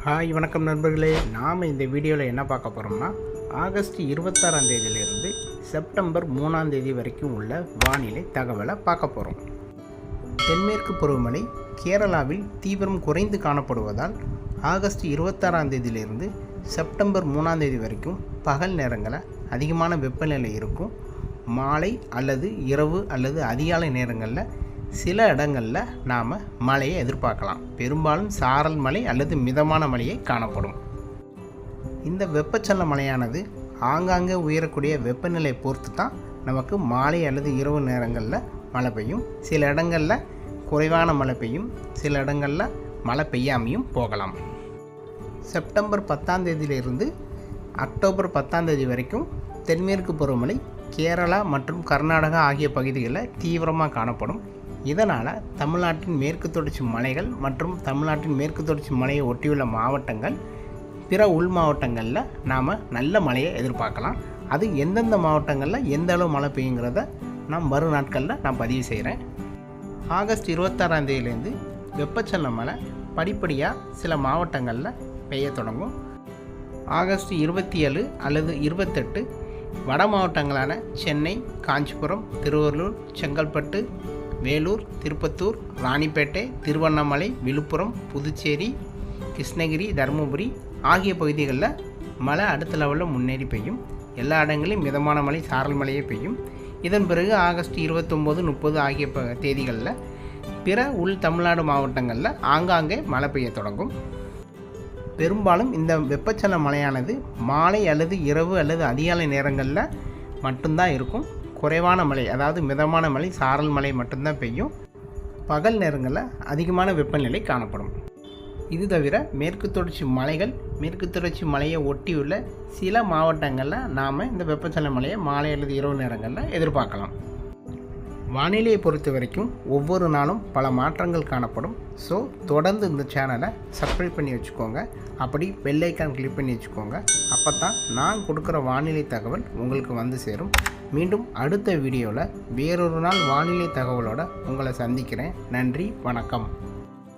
Hi வணக்கம் நண்பர்களே. நாம் இந்த வீடியோவில் என்ன பார்க்க போகிறோம்னா ஆகஸ்ட் 26ஆம் தேதியிலிருந்து செப்டம்பர் 3ஆம் தேதி வரைக்கும் உள்ள வானிலை தகவலை பார்க்க போகிறோம். தென்மேற்கு பருவமழை கேரளாவில் தீவிரம் குறைந்து காணப்படுவதால் ஆகஸ்ட் 26ஆம் தேதியிலிருந்து செப்டம்பர் 3ஆம் தேதி வரைக்கும் பகல் நேரங்களில் அதிகமான வெப்பநிலை இருக்கும். மாலை அல்லது இரவு அல்லது அதிகாலை நேரங்களில் சில இடங்களில் நாம் மழையை எதிர்பார்க்கலாம். பெரும்பாலும் சாரல் மழை அல்லது மிதமான மழையை காணப்படும். இந்த வெப்பச்சலன மழையானது ஆங்காங்கே உயரக்கூடிய வெப்பநிலை பொறுத்து தான் நமக்கு மாலை அல்லது இரவு நேரங்களில் மழை பெய்யும். சில இடங்களில் குறைவான மழை பெய்யும், சில இடங்களில் மழை பெய்யாமையும் போகலாம். செப்டம்பர் 10ஆம் தேதியிலிருந்து அக்டோபர் 10ஆம் தேதி வரைக்கும் தென்மேற்கு பருவமழை கேரளா மற்றும் கர்நாடகா ஆகிய பகுதிகளில் தீவிரமாக காணப்படும். இதனால் தமிழ்நாட்டின் மேற்கு தொடர்ச்சி மலைகள் மற்றும் தமிழ்நாட்டின் மேற்கு தொடர்ச்சி மலையை ஒட்டியுள்ள மாவட்டங்கள், பிற உள் மாவட்டங்களில் நாம் நல்ல மழையை எதிர்பார்க்கலாம். அது எந்தெந்த மாவட்டங்களில் எந்த அளவு மழை பெய்யுங்கிறத நான் வரும் நாட்களில் நான் பதிவு செய்கிறேன். ஆகஸ்ட் 26ஆம் தேதியிலேருந்து வெப்பச்சலன மழை படிப்படியாக சில மாவட்டங்களில் பெய்ய தொடங்கும். ஆகஸ்ட் 27 அல்லது 28 வட மாவட்டங்களான சென்னை, காஞ்சிபுரம், திருவள்ளூர், செங்கல்பட்டு, வேலூர், திருப்பத்தூர், ராணிப்பேட்டை, திருவண்ணாமலை, விழுப்புரம், புதுச்சேரி, கிருஷ்ணகிரி, தருமபுரி ஆகிய பகுதிகளில் மழை அடுத்த லெவலில் முன்னேறி பெய்யும். எல்லா இடங்களிலும் மிதமான மழை, சாரல் மழையே பெய்யும். இதன் பிறகு ஆகஸ்ட் 29, 30 ஆகிய தேதிகளில் பிற உள் தமிழ்நாடு மாவட்டங்களில் ஆங்காங்கே மழை பெய்ய தொடங்கும். பெரும்பாலும் இந்த வெப்பச்சலன மழையானது மாலை அல்லது இரவு அல்லது அதிகாலை நேரங்களில் மட்டும்தான் இருக்கும். குறைவான மழை, அதாவது மிதமான மழை, சாரல் மழை மட்டும்தான் பெய்யும். பகல் நேரங்களில் அதிகமான வெப்பநிலை காணப்படும். இது தவிர மேற்கு தொடர்ச்சி மலைகள், மேற்கு தொடர்ச்சி மலையை ஒட்டியுள்ள சில மாவட்டங்களில் நாம் இந்த வெப்பச்சலன மழையை மாலை அல்லது இரவு நேரங்களில் எதிர்பார்க்கலாம். வானிலையை பொறுத்த வரைக்கும் ஒவ்வொரு நாளும் பல மாற்றங்கள் காணப்படும். ஸோ தொடர்ந்து இந்த சேனலை சப்ஸ்கிரைப் பண்ணி வச்சுக்கோங்க. அப்படி பெல் ஐக்கான் கிளிக் பண்ணி வச்சுக்கோங்க. அப்போ தான் நான் கொடுக்குற வானிலை தகவல் உங்களுக்கு வந்து சேரும். மீண்டும் அடுத்த வீடியோவில் வேறொரு நாள் வானிலை தகவலோடு உங்களை சந்திக்கிறேன். நன்றி, வணக்கம்.